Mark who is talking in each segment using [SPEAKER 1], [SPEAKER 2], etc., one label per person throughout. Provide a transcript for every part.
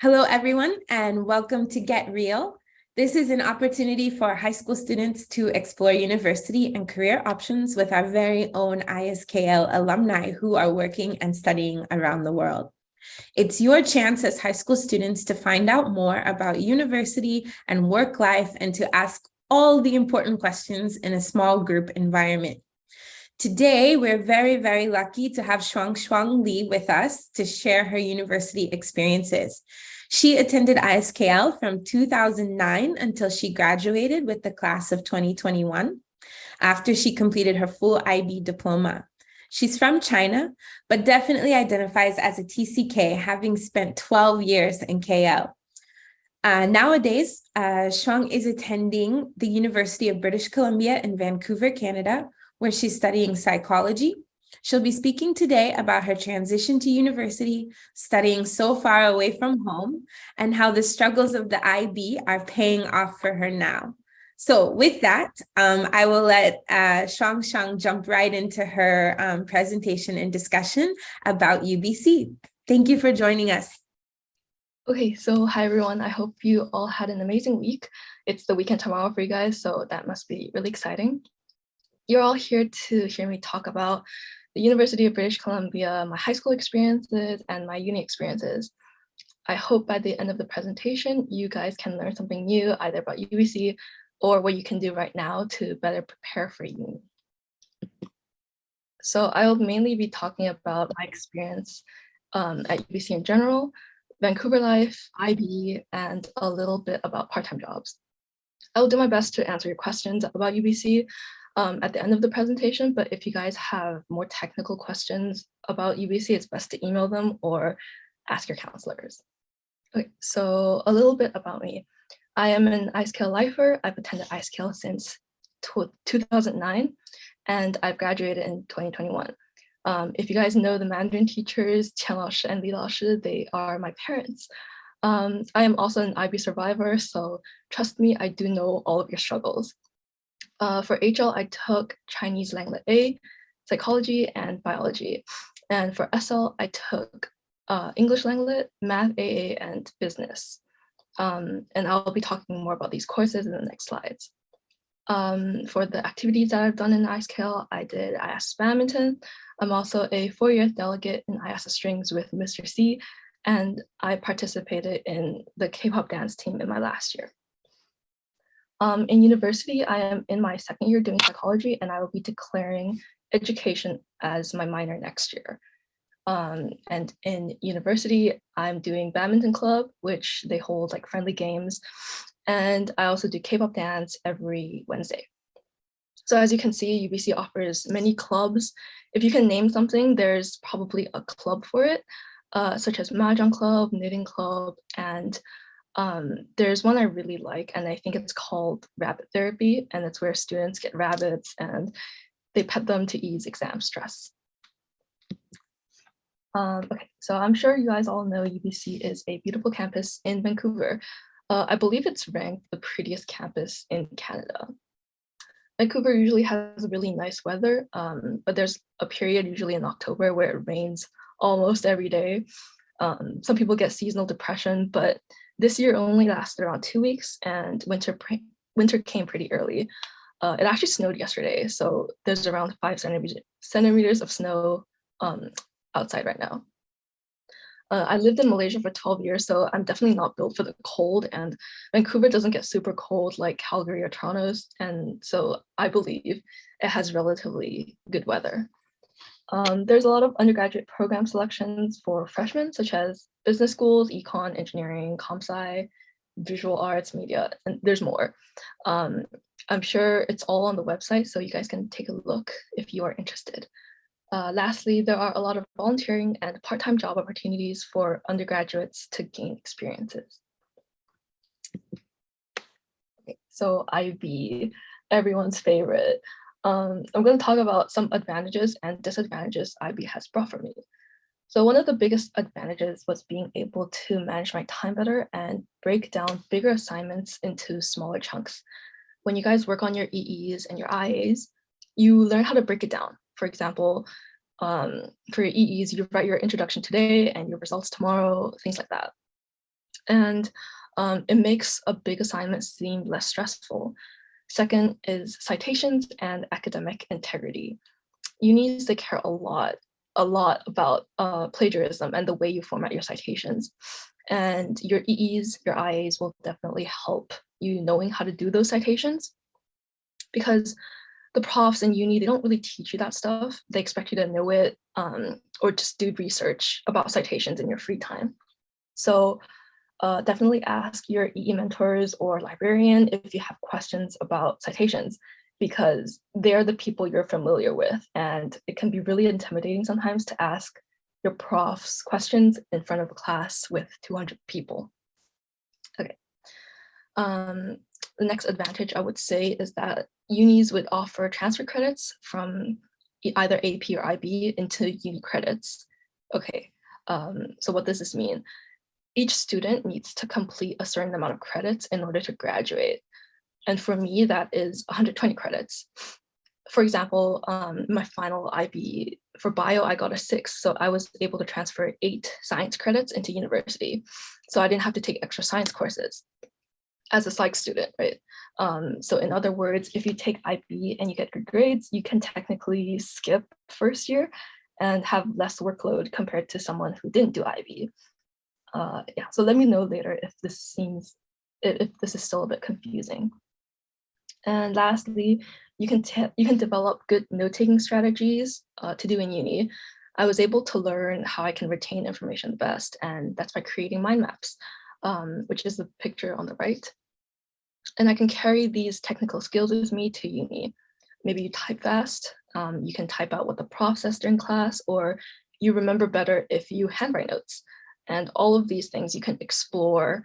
[SPEAKER 1] Hello, everyone, and welcome to GetREAL. This is an opportunity for high school students to explore university and career options with our very own ISKL alumni who are working and studying around the world. It's your chance as high school students to find out more about university and work life and to ask all the important questions in a small group environment. Today, we're very, very lucky to have Shuang Shuang Li with us to share her university experiences. She attended ISKL from 2009 until she graduated with the class of 2021 after she completed her full IB Diploma. She's from China, but definitely identifies as a TCK, having spent 12 years in KL. Nowadays, Shuang is attending the University of British Columbia in Vancouver, Canada, where she's studying psychology. She'll be speaking today about her transition to university, studying so far away from home, and how the struggles of the IB are paying off for her now. So with that, I will let Shuang Shuang jump right into her presentation and discussion about UBC. Thank you for joining us.
[SPEAKER 2] Okay, so hi everyone. I hope you all had an amazing week. It's the weekend tomorrow for you guys, so that must be really exciting. You're all here to hear me talk about the University of British Columbia, my high school experiences, and my uni experiences. I hope by the end of the presentation, you guys can learn something new, either about UBC or what you can do right now to better prepare for uni. So I'll mainly be talking about my experience at UBC in general, Vancouver life, IB, and a little bit about part-time jobs. I'll do my best to answer your questions about UBC at the end of the presentation, but if you guys have more technical questions about UBC, it's best to email them or ask your counselors. Okay, so a little bit about me. I am an ISKL lifer. I've attended ISKL since 2009, and I've graduated in 2021. If you guys know the Mandarin teachers, Qian Laoshi and Li Laoshi, they are my parents. I am also an IB survivor, so trust me, I do know all of your struggles. For HL, I took Chinese Language A, Psychology, and Biology. And for SL, I took English Language, Math AA, and Business. And I'll be talking more about these courses in the next slides. For the activities that I've done in ISKL, I did IS Badminton. I'm also a 4-year delegate in IS Strings with Mr. C, and I participated in the K-pop dance team in my last year. In university, I am in my second year doing psychology, and I will be declaring education as my minor next year. And in university, I'm doing badminton club, which they hold like friendly games. And I also do K-pop dance every Wednesday. So as you can see, UBC offers many clubs. If you can name something, there's probably a club for it, such as Mahjong Club, Knitting Club, and there's one I really like, and I think it's called Rabbit Therapy, and it's where students get rabbits and they pet them to ease exam stress. Okay, so I'm sure you guys all know UBC is a beautiful campus in Vancouver. I believe it's ranked the prettiest campus in Canada. Vancouver usually has really nice weather, but there's a period usually in October where it rains almost every day. Some people get seasonal depression, but this year only lasted around 2 weeks, and winter came pretty early. It actually snowed yesterday, so there's around 5 centimeters of snow outside right now. I lived in Malaysia for 12 years, so I'm definitely not built for the cold, and Vancouver doesn't get super cold like Calgary or Toronto, and so I believe it has relatively good weather. There's a lot of undergraduate program selections for freshmen, such as business schools, econ, engineering, comp-sci, visual arts, media, and there's more. I'm sure it's all on the website, so you guys can take a look if you are interested. Lastly, there are a lot of volunteering and part-time job opportunities for undergraduates to gain experiences. Okay, so IB, everyone's favorite. I'm going to talk about some advantages and disadvantages IB has brought for me. So one of the biggest advantages was being able to manage my time better and break down bigger assignments into smaller chunks. When you guys work on your EEs and your IAs, you learn how to break it down. For example, for your EEs, you write your introduction today and your results tomorrow, things like that. And it makes a big assignment seem less stressful. Second is citations and academic integrity. Unis, they care a lot about plagiarism and the way you format your citations. And your EEs, your IAs will definitely help you knowing how to do those citations, because the profs in uni, they don't really teach you that stuff. They expect you to know it or just do research about citations in your free time. So definitely ask your EE mentors or librarian if you have questions about citations, because they're the people you're familiar with, and it can be really intimidating sometimes to ask your profs questions in front of a class with 200 people. Okay. The next advantage I would say is that unis would offer transfer credits from either AP or IB into uni credits. Okay, so what does this mean? Each student needs to complete a certain amount of credits in order to graduate. And for me, that is 120 credits. For example, my final IB for bio, I got a 6. So I was able to transfer 8 science credits into university. So I didn't have to take extra science courses as a psych student, right? So in other words, if you take IB and you get good grades, you can technically skip first year and have less workload compared to someone who didn't do IB. Yeah, so let me know later if this is still a bit confusing. And lastly, you can develop good note-taking strategies to do in uni. I was able to learn how I can retain information the best, and that's by creating mind maps, which is the picture on the right. And I can carry these technical skills with me to uni. Maybe you type fast, you can type out what the prof says during class, or you remember better if you handwrite notes. And all of these things you can explore,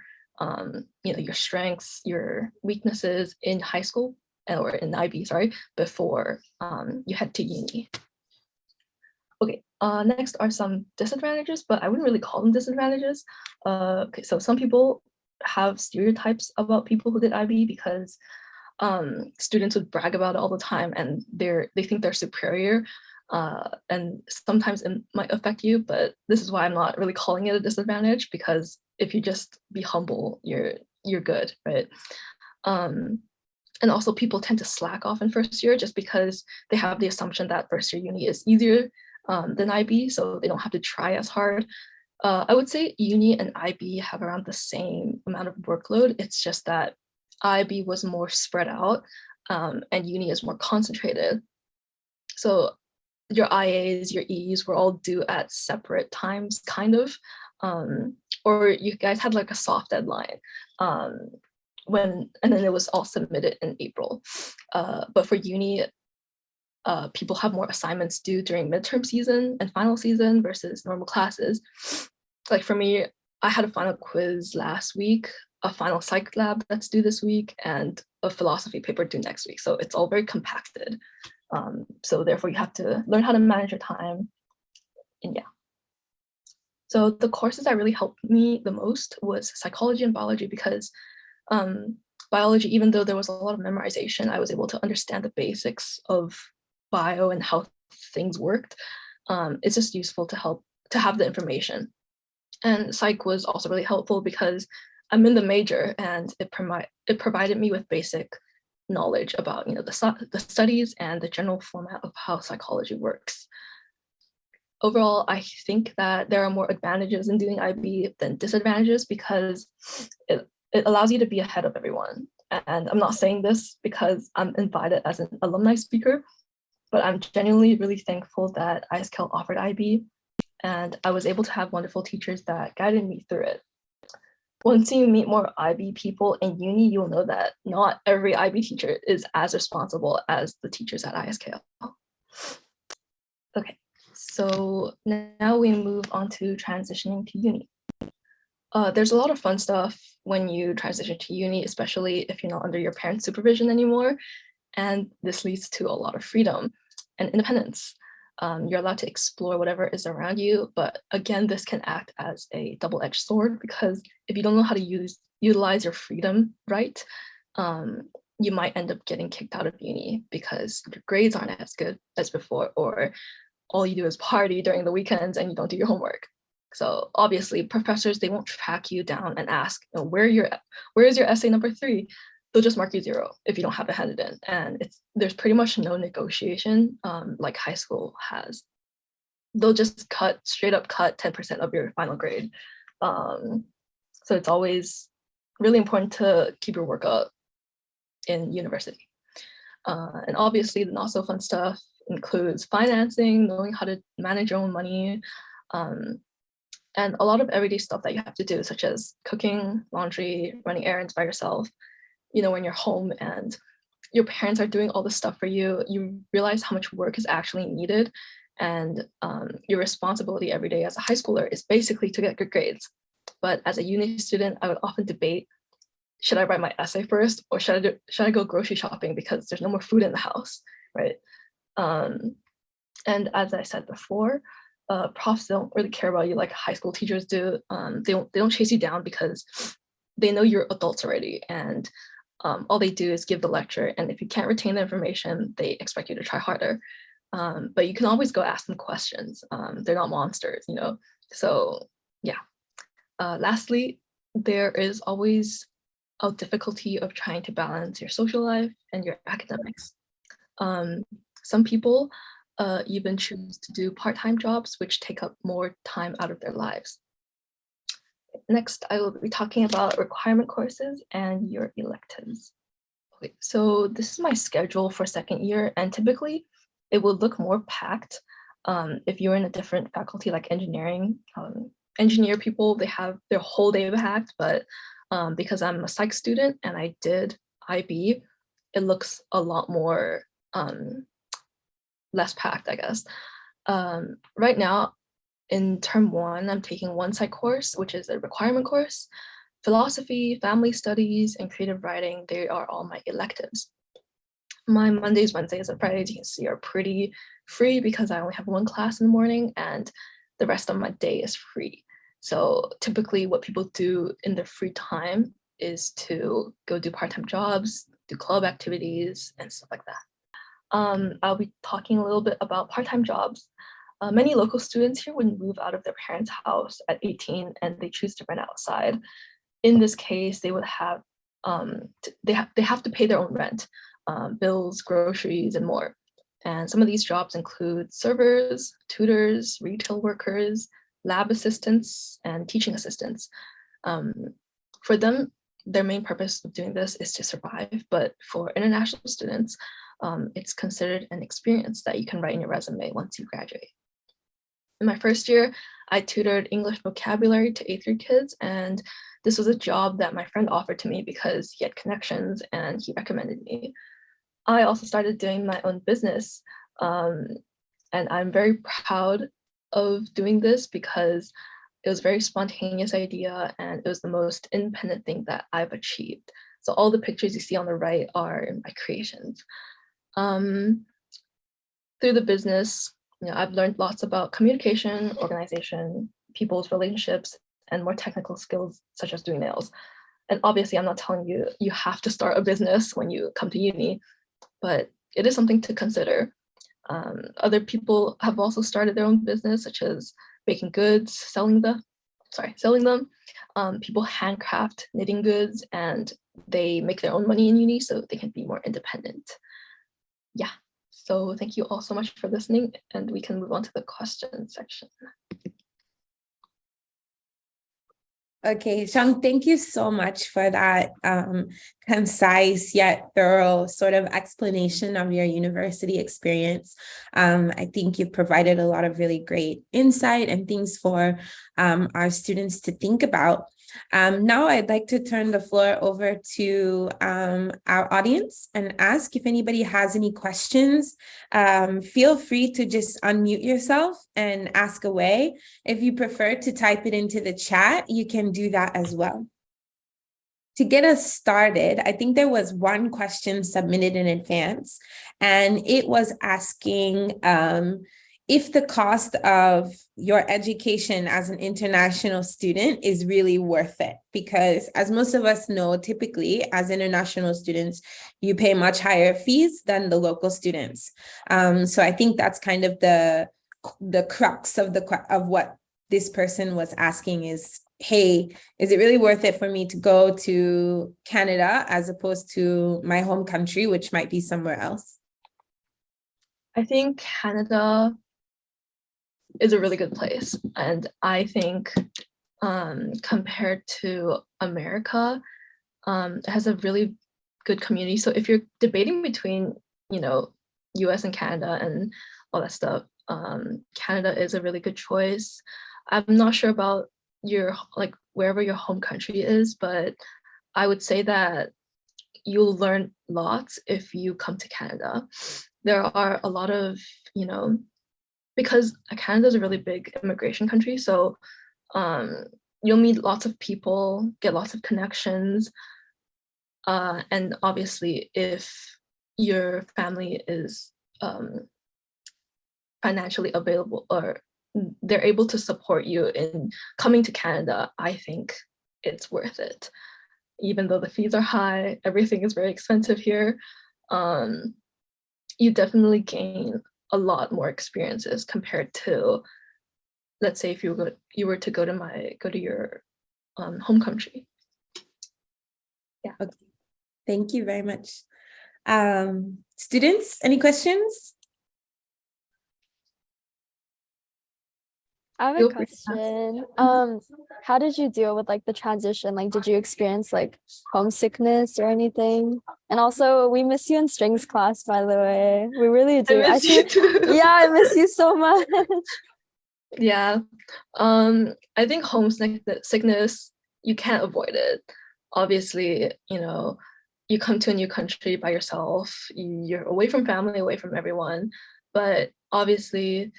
[SPEAKER 2] your strengths, your weaknesses in high school or in IB, sorry, before you head to uni. Okay, next are some disadvantages, but I wouldn't really call them disadvantages. Okay, so some people have stereotypes about people who did IB because students would brag about it all the time, and they think they're superior. And sometimes it might affect you, but this is why I'm not really calling it a disadvantage, because if you just be humble, you're good, right? And also people tend to slack off in first year just because they have the assumption that first year uni is easier than IB, so they don't have to try as hard. I would say uni and IB have around the same amount of workload. It's just that IB was more spread out and uni is more concentrated. So your IAs, your Es were all due at separate times, kind of, or you guys had like a soft deadline and then it was all submitted in April. But for uni, people have more assignments due during midterm season and final season versus normal classes. Like for me, I had a final quiz last week, a final psych lab that's due this week, and a philosophy paper due next week. So it's all very compacted. So therefore you have to learn how to manage your time. And yeah. So the courses that really helped me the most was psychology and biology, because biology, even though there was a lot of memorization, I was able to understand the basics of bio and how things worked. It's just useful to have the information. And psych was also really helpful because I'm in the major, and it provided me with basic knowledge about the studies and the general format of how psychology works. Overall, I think that there are more advantages in doing IB than disadvantages, because it allows you to be ahead of everyone. And I'm not saying this because I'm invited as an alumni speaker, but I'm genuinely really thankful that ISKL offered IB, and I was able to have wonderful teachers that guided me through it. Once you meet more IB people in uni, you'll know that not every IB teacher is as responsible as the teachers at ISKL. Okay, so now we move on to transitioning to uni. There's a lot of fun stuff when you transition to uni, especially if you're not under your parents' supervision anymore. And this leads to a lot of freedom and independence. You're allowed to explore whatever is around you, but again, this can act as a double-edged sword, because if you don't know how to utilize your freedom right, you might end up getting kicked out of uni because your grades aren't as good as before, or all you do is party during the weekends and you don't do your homework. So obviously professors, they won't track you down and ask, where is your essay number 3? They'll just mark you 0 if you don't have it handed in. And there's pretty much no negotiation like high school has. They'll just straight up cut 10% of your final grade. So it's always really important to keep your work up in university. And obviously the not so fun stuff includes financing, knowing how to manage your own money, and a lot of everyday stuff that you have to do, such as cooking, laundry, running errands by yourself. When you're home and your parents are doing all this stuff for you, you realize how much work is actually needed. And your responsibility every day as a high schooler is basically to get good grades. But as a uni student, I would often debate, should I write my essay first, or should I go grocery shopping because there's no more food in the house, right? And as I said before, profs don't really care about you like high school teachers do. They don't chase you down because they know you're adults already, and all they do is give the lecture. And if you can't retain the information, they expect you to try harder. But you can always go ask them questions. They're not monsters, So yeah. Lastly, there is always a difficulty of trying to balance your social life and your academics. Some people even choose to do part-time jobs, which take up more time out of their lives. Next, I will be talking about requirement courses and your electives. Okay, so this is my schedule for second year, and typically it will look more packed if you're in a different faculty like engineering. Engineer people, they have their whole day packed, but because I'm a psych student and I did IB, it looks a lot more less packed, I guess. Right now, in term 1, I'm taking one psych course, which is a requirement course. Philosophy, family studies, and creative writing, they are all my electives. My Mondays, Wednesdays, and Fridays, you can see, are pretty free because I only have one class in the morning and the rest of my day is free. So typically what people do in their free time is to go do part-time jobs, do club activities, and stuff like that. I'll be talking a little bit about part-time jobs. Many local students here would move out of their parents' house at 18 and they choose to rent outside. In this case, they would have, they have to pay their own rent, bills, groceries, and more. And some of these jobs include servers, tutors, retail workers, lab assistants, and teaching assistants. For them, their main purpose of doing this is to survive, but for international students, it's considered an experience that you can write in your resume once you graduate. In my first year, I tutored English vocabulary to 8th grade kids, and this was a job that my friend offered to me because he had connections and he recommended me. I also started doing my own business, and I'm very proud of doing this because it was a very spontaneous idea and it was the most independent thing that I've achieved. So all the pictures you see on the right are my creations. Through the business, I've learned lots about communication, organization, people's relationships, and more technical skills such as doing nails. And obviously, I'm not telling you you have to start a business when you come to uni, but it is something to consider. Other people have also started their own business, such as baking goods, selling them. People handcraft knitting goods, and they make their own money in uni so they can be more independent. Yeah, so thank you all so much for listening, and we can move on to the question section.
[SPEAKER 1] Okay, Shuang, thank you so much for that concise yet thorough sort of explanation of your university experience. I think you've provided a lot of really great insight and things for our students to think about. Now I'd like to turn the floor over to our audience and ask if anybody has any questions. Feel free to just unmute yourself and ask away. If you prefer to type it into the chat, you can do that as well. To get us started, I think there was one question submitted in advance, and it was asking if the cost of your education as an international student is really worth it. Because as most of us know, typically as international students, you pay much higher fees than the local students. So I think that's kind of the crux of what this person was asking is, hey, is it really worth it for me to go to Canada as opposed to my home country, which might be somewhere else?
[SPEAKER 2] I think Canada is a really good place. And I think compared to America, it has a really good community. So if you're debating between, US and Canada and all that stuff, Canada is a really good choice. I'm not sure about your, wherever your home country is, but I would say that you'll learn lots if you come to Canada. There are a lot of, because Canada is a really big immigration country, so you'll meet lots of people, get lots of connections, and obviously if your family is financially available or they're able to support you in coming to Canada, I think it's worth it. Even though the fees are high, everything is very expensive here, you definitely gain a lot more experiences compared to, let's say, if you were to go to your home country. Yeah.
[SPEAKER 1] Okay. Thank you very much. Students, any questions?
[SPEAKER 3] I have a question. How did you deal with the transition? Did you experience homesickness or anything? And also, we miss you in strings class, by the way. We really do.
[SPEAKER 2] I miss you too.
[SPEAKER 3] Yeah, I miss you so much.
[SPEAKER 2] Yeah. I think homesickness, you can't avoid it. Obviously, you come to a new country by yourself, you're away from family, away from everyone, but obviously,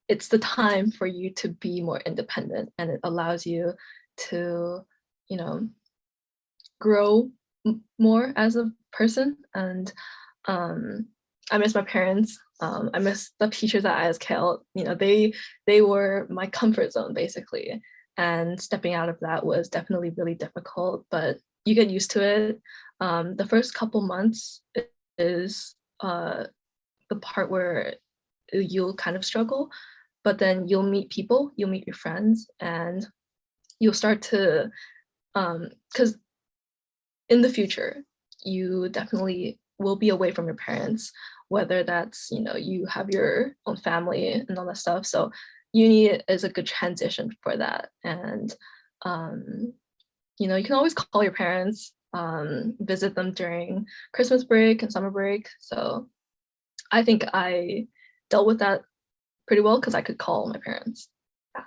[SPEAKER 2] it's the time for you to be more independent, and it allows you to, grow more as a person. And I miss my parents. I miss the teachers at ISKL. They were my comfort zone basically, and stepping out of that was definitely really difficult, but you get used to it. The first couple months is the part where you'll kind of struggle, but then you'll meet people, you'll meet your friends, and you'll start to, because in the future, you definitely will be away from your parents, whether that's, you have your own family and all that stuff. So uni is a good transition for that. And, you can always call your parents, visit them during Christmas break and summer break. So I think I dealt with that pretty well because I could call my parents. Yeah.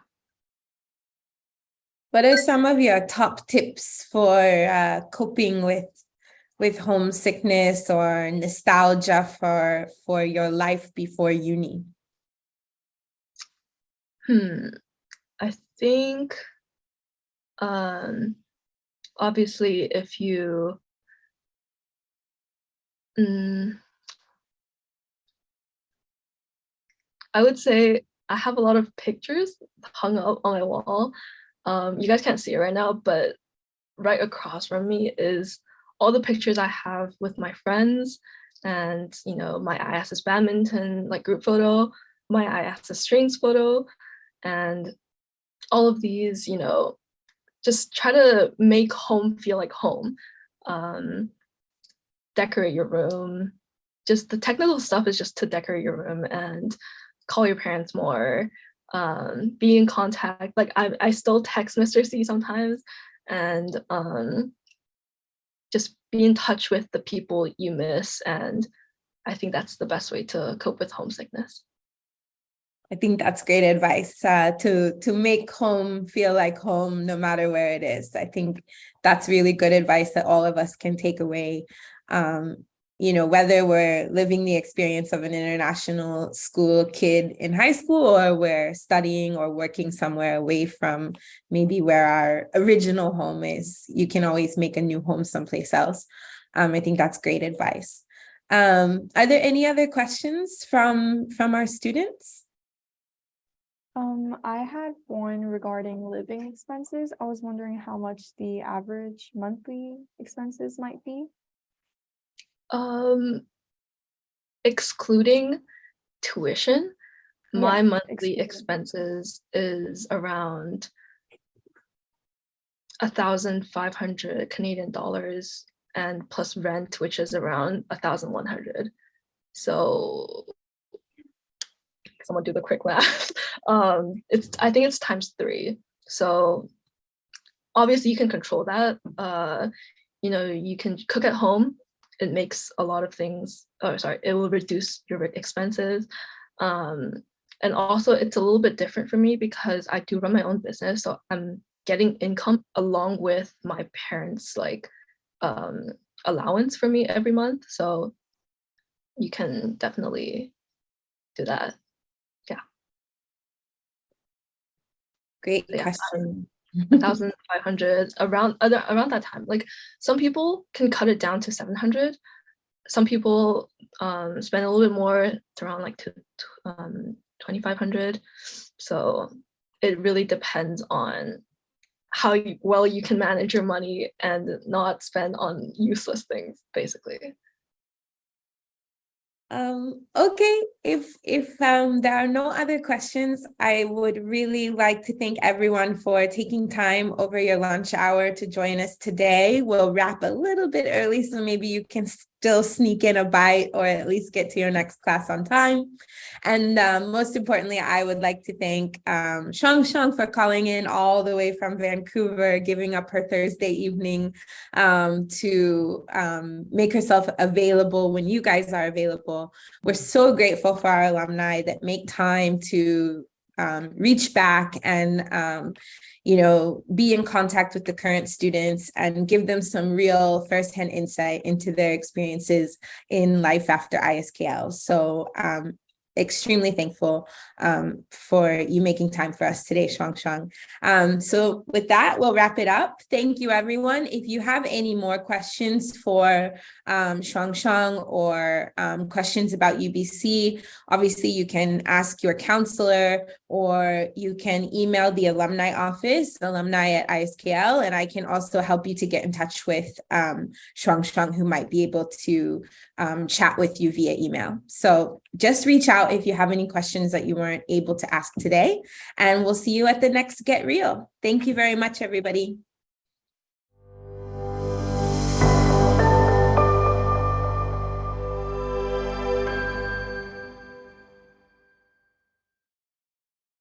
[SPEAKER 1] What are some of your top tips for coping with homesickness or nostalgia for your life before uni?
[SPEAKER 2] I think obviously if you I would say I have a lot of pictures hung up on my wall. You guys can't see it right now, but right across from me is all the pictures I have with my friends, and my ISS badminton group photo, my ISS strings photo, and all of these, just try to make home feel like home. Decorate your room. Just the technical stuff is just to decorate your room and call your parents more, be in contact. I still text Mr. C sometimes, and just be in touch with the people you miss. And I think that's the best way to cope with homesickness.
[SPEAKER 1] I think that's great advice, to make home feel like home no matter where it is. I think that's really good advice that all of us can take away. Whether we're living the experience of an international school kid in high school, or we're studying or working somewhere away from maybe where our original home is, you can always make a new home someplace else. I think that's great advice. Are there any other questions from our students?
[SPEAKER 4] I had one regarding living expenses. I was wondering how much the average monthly expenses might be.
[SPEAKER 2] Excluding tuition, My
[SPEAKER 4] Yeah,
[SPEAKER 2] monthly
[SPEAKER 4] expenses.
[SPEAKER 2] expenses is around 1,500 Canadian dollars, and plus rent, which is around 1,100. So someone do the quick math. I think it's times 3. So obviously you can control that. You know, you can cook at home. It makes a lot of things, it will reduce your expenses. And also it's a little bit different for me because I do run my own business. So I'm getting income along with my parents' like allowance for me every month. So you can definitely do that.
[SPEAKER 1] Great
[SPEAKER 2] Yeah,
[SPEAKER 1] question.
[SPEAKER 2] 1,500 around that time. Like some people can cut it down to 700. Some people spend a little bit more. It's around like 2,500. So it really depends on how well you can manage your money and not spend on useless things, basically.
[SPEAKER 1] Okay, if there are no other questions, I would really like to thank everyone for taking time over your lunch hour to join us today. We'll wrap a little bit early, so maybe you can still sneak in a bite or at least get to your next class on time. And most importantly, I would like to thank Shuang Shuang for calling in all the way from Vancouver, giving up her Thursday evening to make herself available when you guys are available. We're so grateful for our alumni that make time to reach back and be in contact with the current students and give them some real firsthand insight into their experiences in life after ISKL. So extremely thankful for you making time for us today, Shuang Shuang. So with that, we'll wrap it up. Thank you, everyone. If you have any more questions for Shuang Shuang or questions about UBC, obviously you can ask your counselor or you can email the alumni office, alumni@ISKL, and I can also help you to get in touch with Shuang Shuang, who might be able to chat with you via email. So just reach out if you have any questions that you weren't able to ask today, and we'll see you at the next Get Real. Thank you very much, everybody.